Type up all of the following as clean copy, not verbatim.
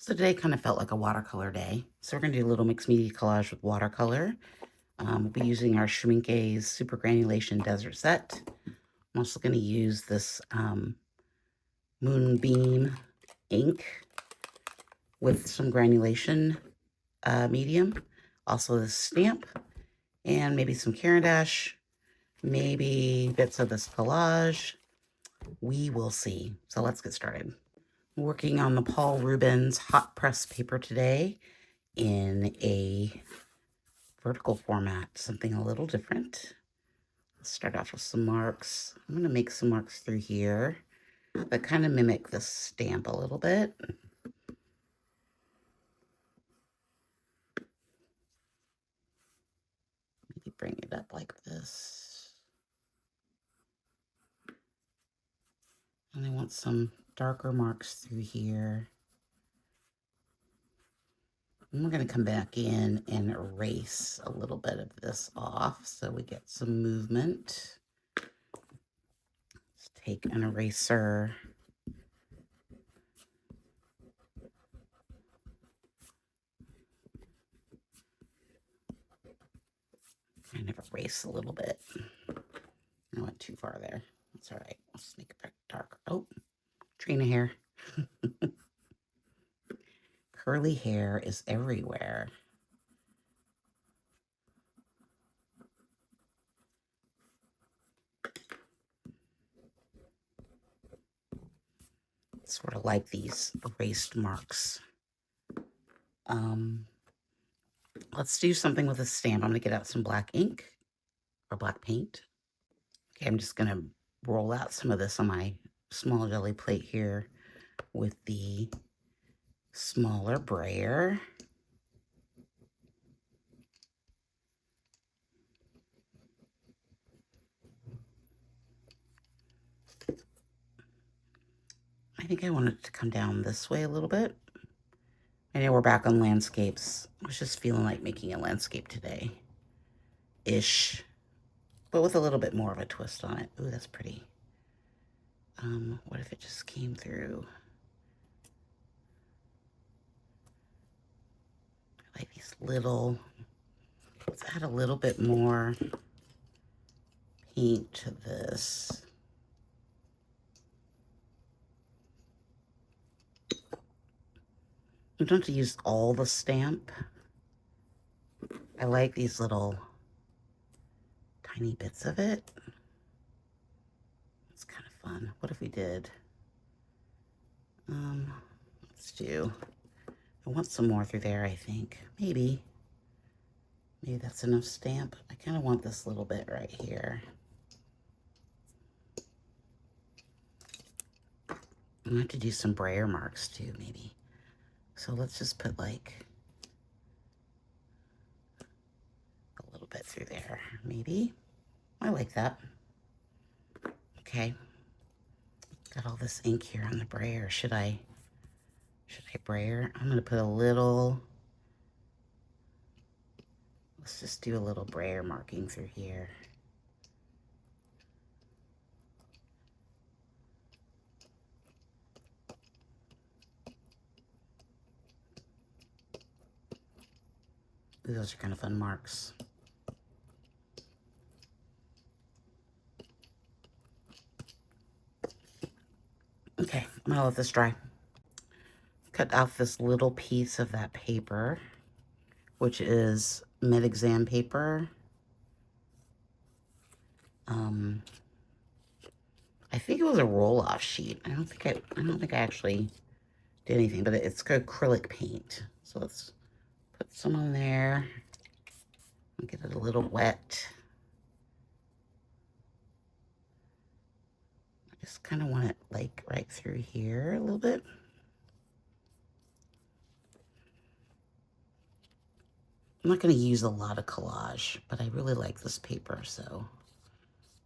So today kind of felt like a watercolor day. So we're going to do a little mixed media collage with watercolor. We'll be using our Schmincke's Super Granulation Desert Set. I'm also going to use this Moonbeam ink with some granulation medium. Also this stamp and maybe some Caran d'Ache, maybe bits of this collage. We will see. So let's get started. Working on the Paul Rubens hot press paper today in a vertical format, something a little different. Let's start off with some marks. I'm going to make some marks through here that kind of mimic the stamp a little bit. Maybe bring it up like this. And I want some darker marks through here. And we're going to come back in and erase a little bit of this off so we get some movement. Let's take an eraser. Kind of erase a little bit. I went too far there. That's all right. Let's make it back darker. Oh, Trina hair. Curly hair is everywhere. Sort of like these erased marks. Let's do something with a stamp. I'm going to get out some black ink or black paint. Okay, I'm just going to roll out some of this on my small jelly plate here with the smaller brayer. I think I want it to come down this way a little bit. I know we're back on landscapes. I was just feeling like making a landscape today-ish, but with a little bit more of a twist on it. Ooh, that's pretty. What if it just came through? I like these little, let's add a little bit more paint to this. You don't have to use all the stamp. I like these little tiny bits of it. It's kind of fun. What if we did, let's do, I want some more through there, I think. Maybe that's enough stamp. I kind of want this little bit right here. I'm gonna have to do some brayer marks too, maybe. So let's just put like a little bit through there, maybe. I like that. Okay. Got all this ink here on the brayer. Should I brayer? I'm gonna put a little, let's just do a little brayer marking through here. Ooh, those are kind of fun marks. Okay, I'm gonna let this dry. Cut out this little piece of that paper, which is mid-exam paper. I think it was a roll-off sheet. I don't think I actually did anything, but it's acrylic paint. So let's put some on there and get it a little wet. I just kind of want it like right through here a little bit. I'm not going to use a lot of collage, but I really like this paper, so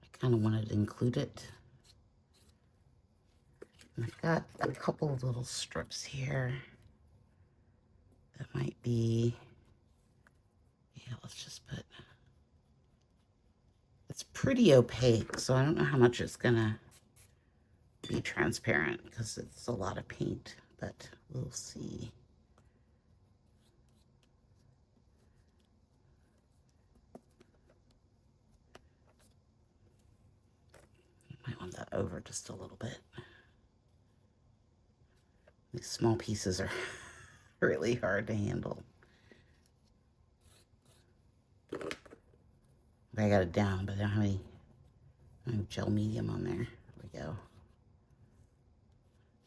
I kind of wanted to include it. And I've got a couple of little strips here that might be, yeah, let's just put, it's pretty opaque, so I don't know how much it's gonna be transparent because it's a lot of paint, but we'll see. over just a little bit. These small pieces are really hard to handle. I got it down, but I don't have any gel medium on there. There we go.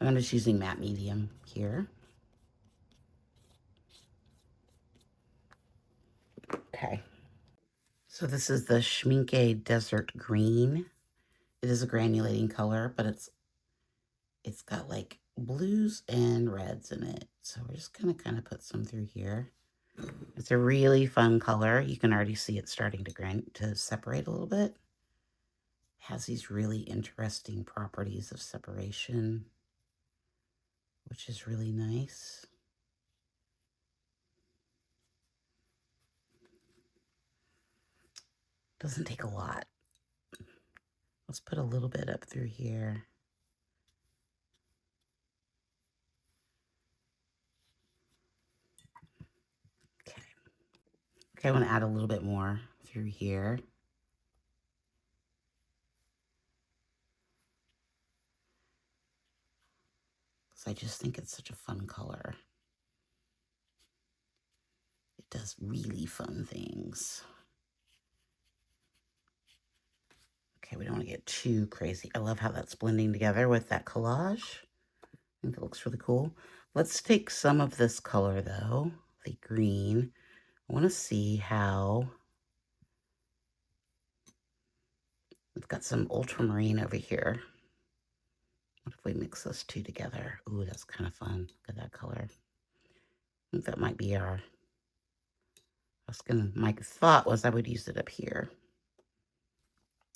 I'm just using matte medium here. Okay. So this is the Schmincke Desert Green. It is a granulating color, but it's got like blues and reds in it. So we're just gonna kind of put some through here. It's a really fun color. You can already see it starting to separate a little bit. It has these really interesting properties of separation, which is really nice. Doesn't take a lot. Let's put a little bit up through here. Okay. Okay, I want to add a little bit more through here. Because I just think it's such a fun color. It does really fun things. Okay, we don't want to get too crazy. I love how that's blending together with that collage. I think it looks really cool. Let's take some of this color though, the green. I want to see how it's got some ultramarine over here. What if we mix those two together? Ooh, that's kind of fun. Look at that color. I think that might be our, my thought was I would use it up here.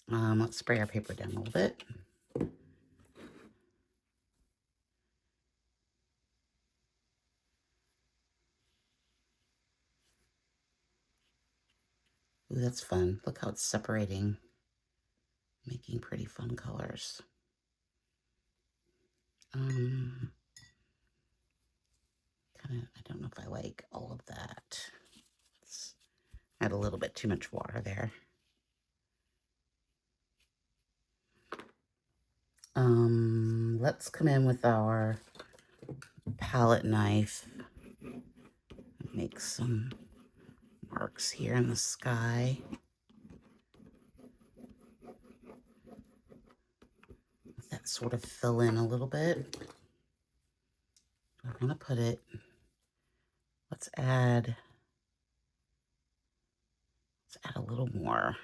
Let's spray our paper down a little bit. Ooh, that's fun. Look how it's separating, making pretty fun colors. I don't know if I like all of that. Let's add a little bit too much water there. Let's come in with our palette knife. Make some marks here in the sky. Let that sort of fill in a little bit. I'm gonna put it, let's add a little more.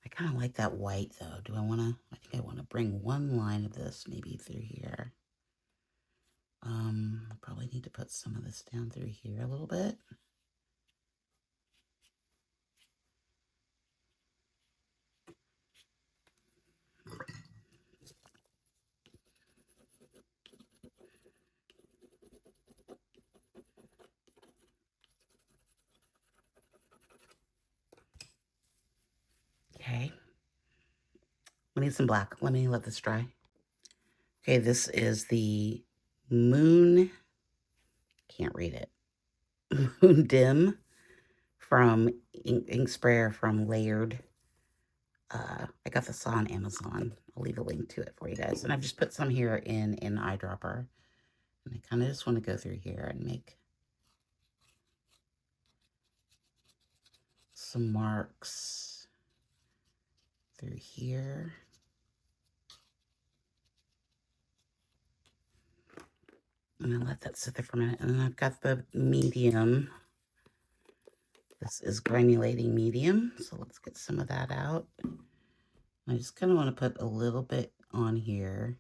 I kind of like that white though. I think I want to bring one line of this maybe through here. I probably need to put some of this down through here a little bit. Okay. We need some black. Let me let this dry. Okay, this is the Moon, can't read it, Moon Dim from ink sprayer from Layered. I got this on Amazon. I'll leave a link to it for you guys. And I've just put some here in an eyedropper. And I kind of just want to go through here and make some marks through here. And then let that sit there for a minute. And then I've got the medium. This is granulating medium. So let's get some of that out. I just kind of want to put a little bit on here.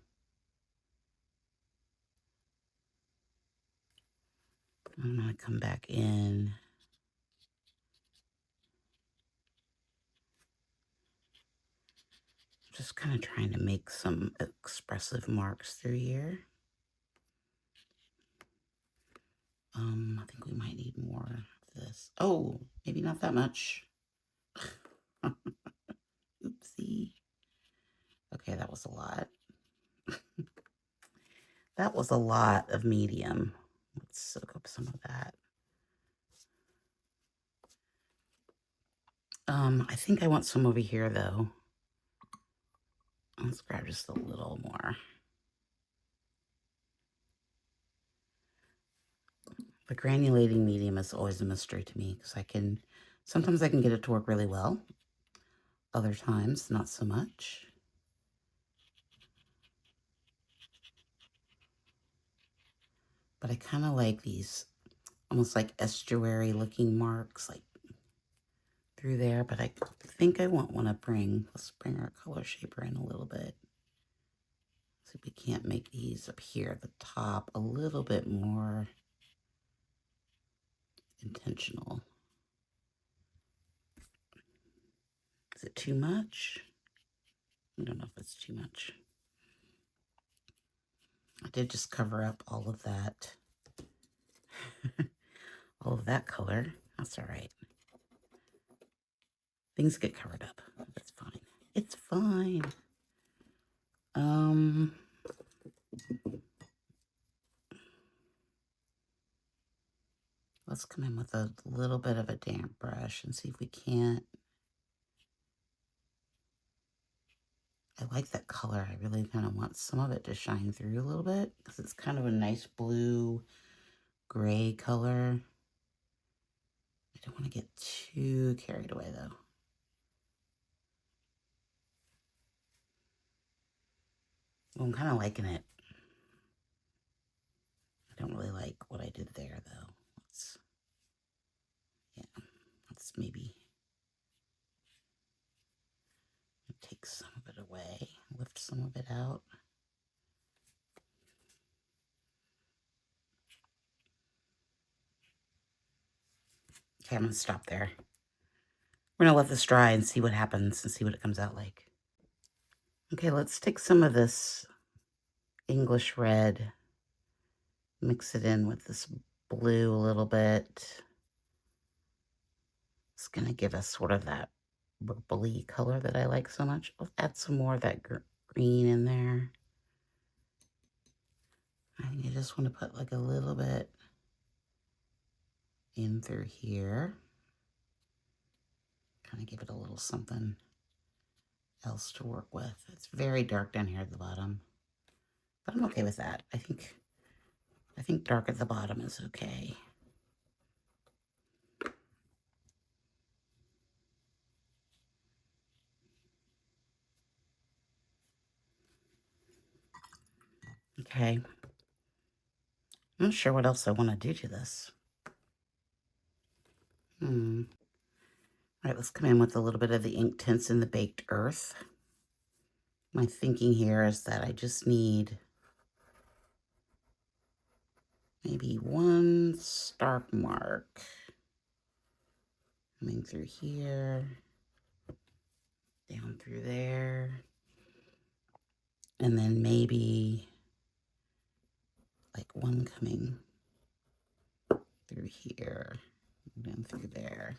I'm going to come back in. Just kind of trying to make some expressive marks through here. I think we might need more of this. Oh, maybe not that much. Oopsie. Okay, that was a lot. That was a lot of medium. Let's soak up some of that. I think I want some over here though. Let's grab just a little more. The granulating medium is always a mystery to me because sometimes I can get it to work really well. Other times, not so much. But I kind of like these almost like estuary looking marks like through there. But I think I want to let's bring our color shaper in a little bit. See if we can't make these up here at the top a little bit more intentional. Is it too much? I don't know if it's too much. I did just cover up all of that. All of that color. That's all right. Things get covered up. That's fine. It's fine. Let's come in with a little bit of a damp brush and see if we can't. I like that color. I really kind of want some of it to shine through a little bit because it's kind of a nice blue gray color. I don't want to get too carried away though. Well, I'm kind of liking it. I don't really like what I did there though. Let's maybe take some of it away, lift some of it out. Okay, I'm gonna stop there. We're gonna let this dry and see what happens and see what it comes out like. Okay, let's take some of this English red, mix it in with this blue a little bit. It's gonna give us sort of that purpley color that I like so much. I'll add some more of that green in there. I think I just want to put like a little bit in through here. Kind of give it a little something else to work with. It's very dark down here at the bottom, but I'm okay with that. I think dark at the bottom is okay. Okay. I'm not sure what else I want to do to this. All right, let's come in with a little bit of the ink tints in the baked earth. My thinking here is that I just need maybe one stark mark coming through here, down through there, and then maybe like one coming through here, and then through there.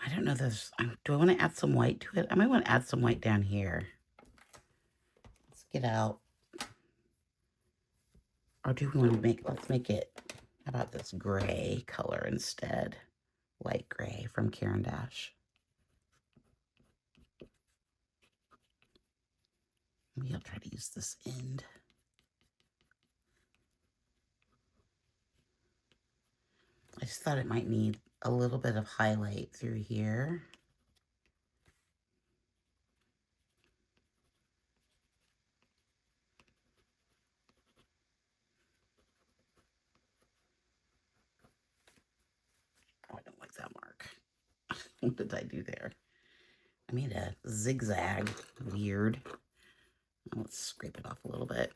I don't know this. Do I want to add some white to it? I might want to add some white down here. Let's get out. Or do we want to let's make it, how about this gray color instead? Light gray from Caran d'Ache. Maybe I'll try to use this end. I just thought it might need a little bit of highlight through here. Oh, I don't like that mark. What did I do there? I made a zigzag. Weird. Let's scrape it off a little bit.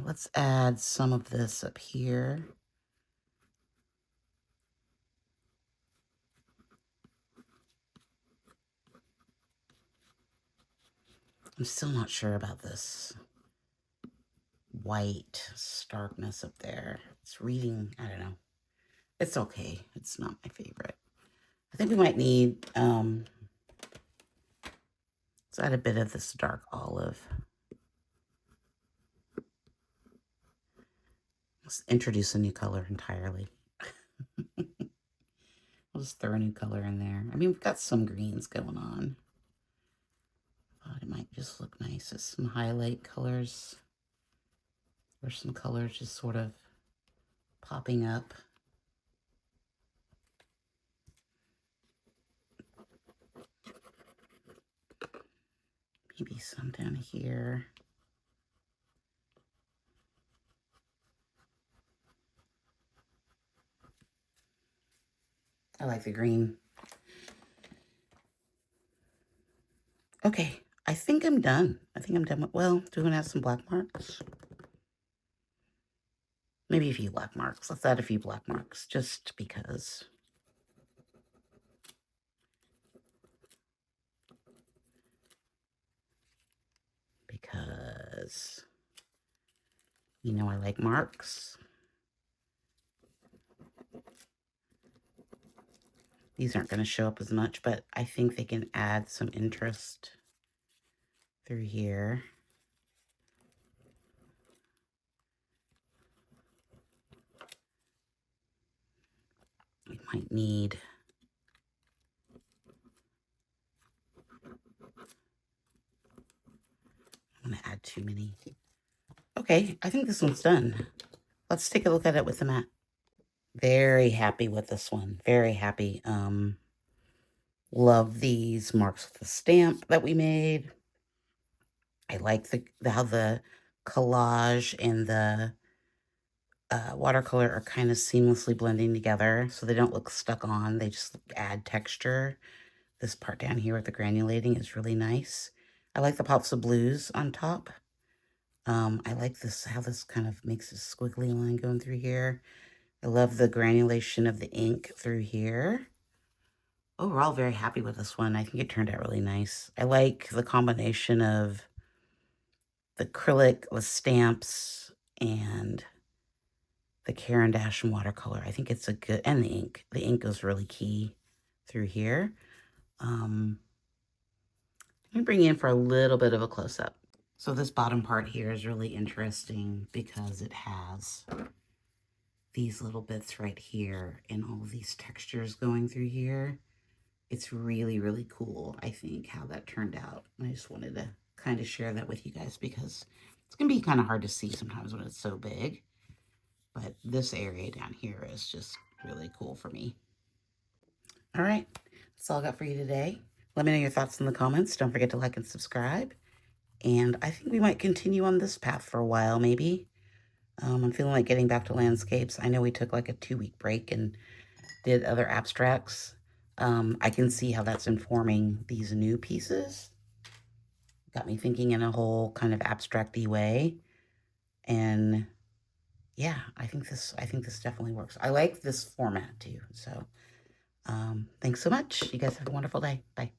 Let's add some of this up here. I'm still not sure about this white starkness up there. It's reading, I don't know. It's okay. It's not my favorite. I think we might need, let's add a bit of this dark olive. Let's introduce a new color entirely. I'll just throw a new color in there. I mean, we've got some greens going on. It might just look nice as some highlight colors or some colors just sort of popping up. Maybe some down here. I like the green. Okay, I think I'm done. I think I'm done with, well, do we want to have some black marks? Maybe a few black marks. Let's add a few black marks just because. Because, you know, I like marks. These aren't going to show up as much, but I think they can add some interest through here. We might need I'm going to add too many. Okay, I think this one's done. Let's take a look at it with the mat. Very happy with this one. Very happy. Love these marks with the stamp that we made. I like how the collage and the watercolor are kind of seamlessly blending together, so they don't look stuck on. They just add texture. This part down here with the granulating is really nice. I like the pops of blues on top. I like this, how this kind of makes a squiggly line going through here. I love the granulation of the ink through here. Overall, very happy with this one. I think it turned out really nice. I like the combination of the acrylic, the stamps, and the Caran d'Ache and watercolor. I think it's a good, and the ink. The ink is really key through here. Let me bring you in for a little bit of a close-up. So this bottom part here is really interesting because it has these little bits right here and all these textures going through here. It's really, really cool, I think, how that turned out. I just wanted to kind of share that with you guys because it's going to be kind of hard to see sometimes when it's so big. But this area down here is just really cool for me. All right, that's all I got for you today. Let me know your thoughts in the comments. Don't forget to like and subscribe. And I think we might continue on this path for a while, maybe. I'm feeling like getting back to landscapes. I know we took like a 2-week break and did other abstracts. I can see how that's informing these new pieces. Got me thinking in a whole kind of abstract-y way. And yeah, I think this definitely works. I like this format too. So thanks so much. You guys have a wonderful day. Bye.